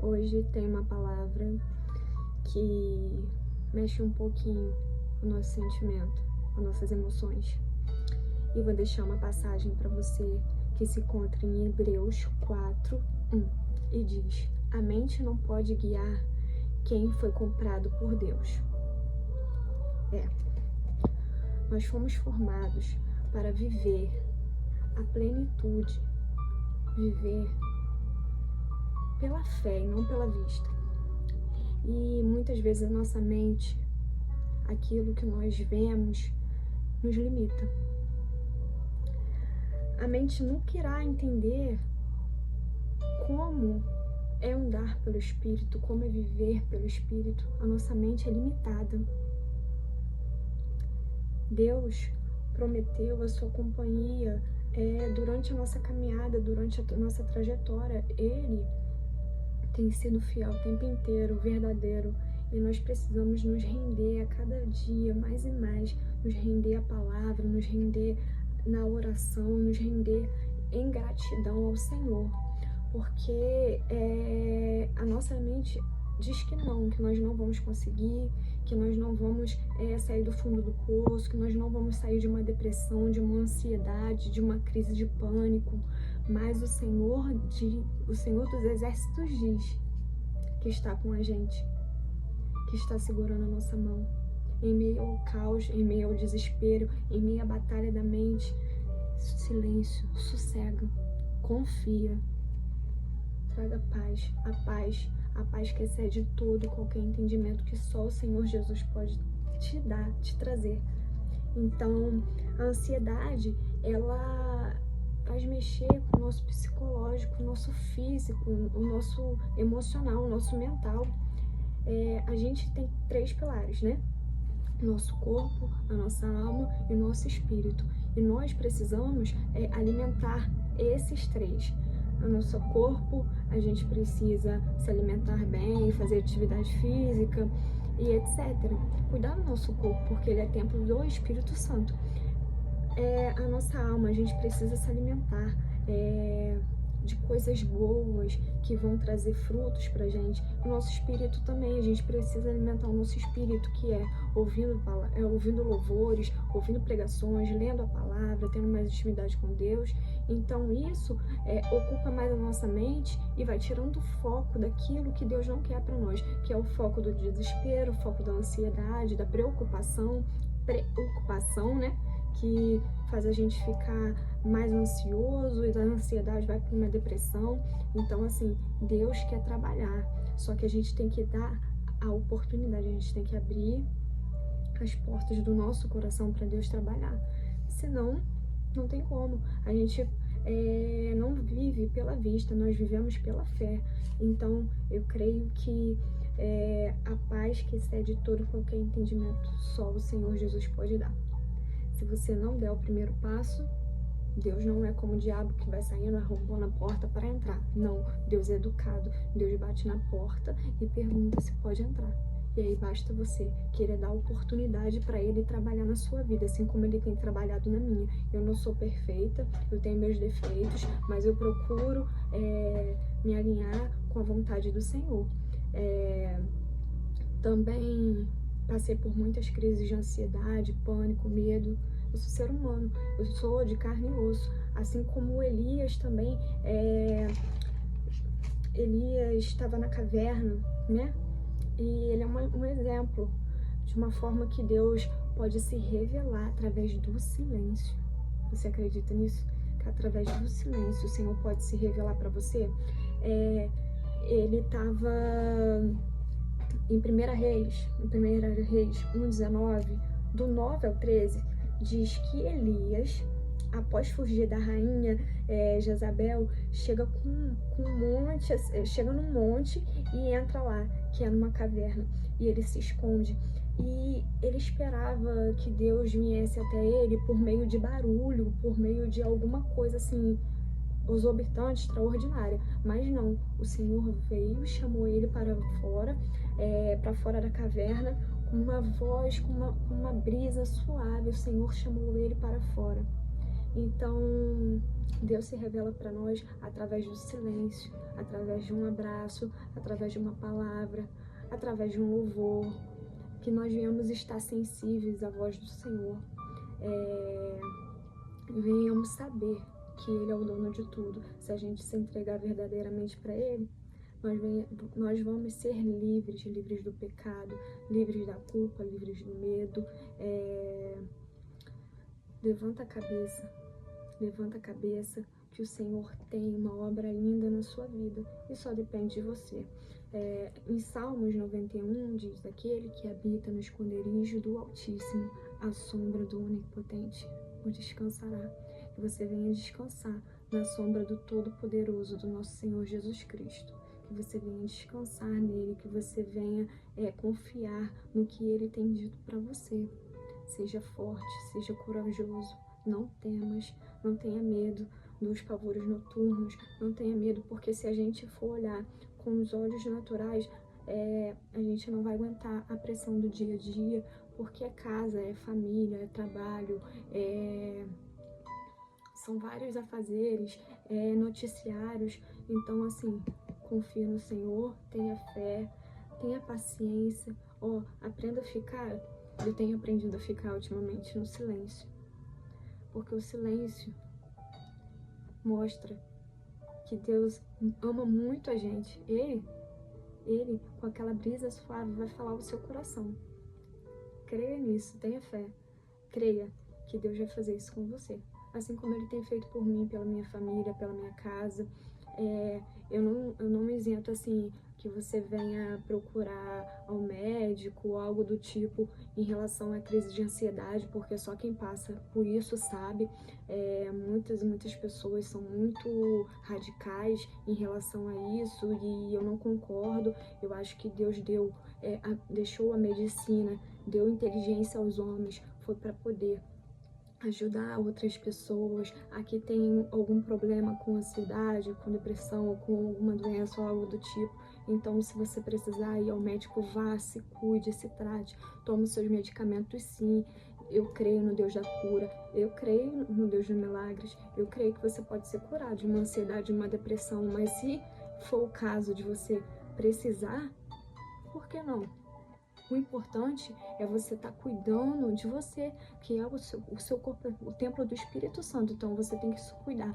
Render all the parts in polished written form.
Hoje tem uma palavra que mexe um pouquinho o nosso sentimento, as nossas emoções. E vou deixar uma passagem para você que se encontra em Hebreus 4:1 e diz: a mente não pode guiar quem foi comprado por Deus. Nós fomos formados para viver a plenitude, viver pela fé e não pela vista. E muitas vezes a nossa mente, aquilo que nós vemos, nos limita. A mente nunca irá entender como é andar pelo Espírito, como é viver pelo Espírito. A nossa mente é limitada. Deus prometeu a sua companhia durante a nossa caminhada, durante a nossa trajetória. Ele tem sido fiel o tempo inteiro, verdadeiro, e nós precisamos nos render a cada dia mais e mais, nos render à palavra, nos render na oração, nos render em gratidão ao Senhor, porque a nossa mente diz que nós não vamos conseguir, que nós não vamos sair do fundo do poço, que nós não vamos sair de uma depressão, de uma ansiedade, de uma crise de pânico. Mas o Senhor dos Exércitos diz que está com a gente, que está segurando a nossa mão. Em meio ao caos, em meio ao desespero, em meio à batalha da mente, silêncio, sossega, confia, traga paz, a paz que excede todo qualquer entendimento que só o Senhor Jesus pode te dar, te trazer. Então, a ansiedade, ela faz mexer com o nosso psicológico, o nosso físico, o nosso emocional, o nosso mental. A gente tem 3 pilares, né? O nosso corpo, a nossa alma e o nosso espírito. E nós precisamos alimentar esses 3. O nosso corpo, a gente precisa se alimentar bem, fazer atividade física e etc. Cuidar do nosso corpo, porque ele é templo do Espírito Santo. A nossa alma, a gente precisa se alimentar de coisas boas que vão trazer frutos pra gente. O nosso espírito também, a gente precisa alimentar o nosso espírito, que é ouvindo louvores, ouvindo pregações, lendo a palavra, tendo mais intimidade com Deus. Então isso ocupa mais a nossa mente e vai tirando o foco daquilo que Deus não quer para nós, que é o foco do desespero, o foco da ansiedade, da preocupação, né? Que faz a gente ficar mais ansioso e da ansiedade vai para uma depressão. Então, assim, Deus quer trabalhar, só que a gente tem que dar a oportunidade, a gente tem que abrir as portas do nosso coração para Deus trabalhar. Senão, não tem como. A gente não vive pela vista, nós vivemos pela fé. Então, eu creio que a paz que excede todo qualquer entendimento, só o Senhor Jesus pode dar. Se você não der o primeiro passo, Deus não é como o diabo que vai saindo, arrombando a porta para entrar. Não, Deus é educado. Deus bate na porta e pergunta se pode entrar. E aí basta você querer dar oportunidade para Ele trabalhar na sua vida, assim como Ele tem trabalhado na minha. Eu não sou perfeita, eu tenho meus defeitos, mas eu procuro me alinhar com a vontade do Senhor. Também passei por muitas crises de ansiedade, pânico, medo. Eu sou ser humano, eu sou de carne e osso. Assim como Elias também, Elias estava na caverna, né? E ele é um exemplo de uma forma que Deus pode se revelar através do silêncio. Você acredita nisso? Que através do silêncio o Senhor pode se revelar para você? Ele estava em 1 Reis 1:19, do 9 ao 13, diz que Elias, após fugir da rainha Jezabel, chega num monte e entra lá, que é numa caverna, e ele se esconde. E ele esperava que Deus viesse até ele por meio de barulho, por meio de alguma coisa assim, exorbitante, extraordinária. Mas não, o Senhor veio, chamou ele para fora da caverna, com uma voz, com uma brisa suave. O Senhor chamou ele para fora. Então, Deus se revela para nós através do silêncio, através de um abraço, através de uma palavra, através de um louvor, que nós venhamos estar sensíveis à voz do Senhor, venhamos saber que Ele é o dono de tudo. Se a gente se entregar verdadeiramente para Ele, nós vamos ser livres, livres do pecado, livres da culpa, livres do medo. Levanta a cabeça, que o Senhor tem uma obra linda na sua vida e só depende de você. Em Salmos 91 diz: aquele que habita no esconderijo do Altíssimo, à sombra do Onipotente, o descansará. Que você venha descansar na sombra do Todo-Poderoso, do nosso Senhor Jesus Cristo. Que você venha descansar nele, que você venha confiar no que ele tem dito para você. Seja forte, seja corajoso, não temas, não tenha medo dos pavores noturnos, não tenha medo, porque se a gente for olhar com os olhos naturais, a gente não vai aguentar a pressão do dia a dia, porque é casa, é família, é trabalho, são vários afazeres, noticiários. Então, assim, confie no Senhor, tenha fé, tenha paciência, aprenda a ficar. Eu tenho aprendido a ficar ultimamente no silêncio, porque o silêncio mostra que Deus ama muito a gente. Ele, com aquela brisa suave, vai falar ao seu coração. Creia nisso, tenha fé. Creia que Deus vai fazer isso com você. Assim como Ele tem feito por mim, pela minha família, pela minha casa. Eu não me isento, assim, que você venha procurar ao médico ou algo do tipo em relação à crise de ansiedade, porque só quem passa por isso sabe. Muitas pessoas são muito radicais em relação a isso e eu não concordo. Eu acho que Deus deixou a medicina, deu inteligência aos homens, foi para poder ajudar outras pessoas a que tem algum problema com ansiedade, com depressão, ou com alguma doença ou algo do tipo. Então, se você precisar ir ao médico, vá, se cuide, se trate, tome os seus medicamentos sim. Eu creio no Deus da cura, eu creio no Deus dos milagres, eu creio que você pode ser curado de uma ansiedade, de uma depressão, mas se for o caso de você precisar, por que não? O importante é você estar cuidando de você, que é o seu corpo, o templo do Espírito Santo. Então você tem que se cuidar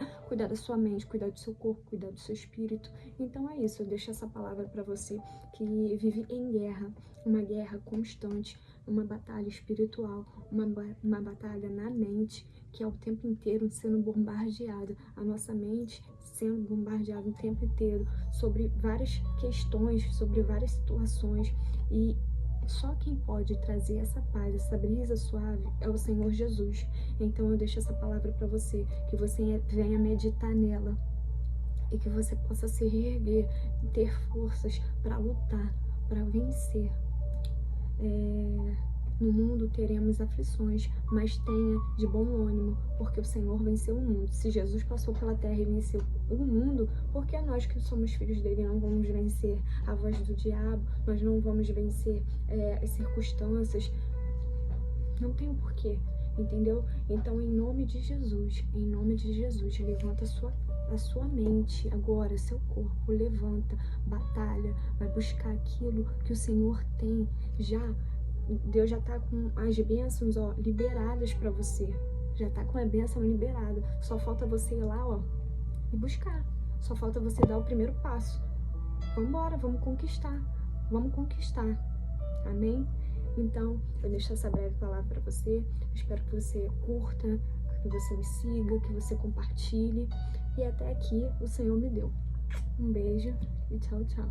da sua mente, cuidar do seu corpo, cuidar do seu espírito. Então é isso, eu deixo essa palavra para você que vive em guerra, uma guerra constante, uma batalha espiritual, uma batalha na mente, que é o tempo inteiro sendo bombardeada, a nossa mente sendo bombardeada o tempo inteiro sobre várias questões, sobre várias situações, e só quem pode trazer essa paz, essa brisa suave é o Senhor Jesus. Então eu deixo essa palavra para você, que você venha meditar nela e que você possa se reerguer, ter forças para lutar, para vencer. No mundo teremos aflições, mas tenha de bom ânimo, porque o Senhor venceu o mundo. Se Jesus passou pela terra e venceu o mundo, por que nós que somos filhos dele não vamos vencer a voz do diabo? Nós não vamos vencer as circunstâncias? Não tem o porquê, entendeu? Então, em nome de Jesus, levanta a sua mente agora, seu corpo, levanta, batalha, vai buscar aquilo que o Senhor tem já. Deus já tá com as bênçãos, liberadas para você. Já tá com a bênção liberada. Só falta você ir lá, e buscar. Só falta você dar o primeiro passo. Vambora, vamos conquistar. Vamos conquistar. Amém? Então, eu deixo essa breve palavra para você. Espero que você curta, que você me siga, que você compartilhe. E até aqui o Senhor me deu. Um beijo e tchau, tchau.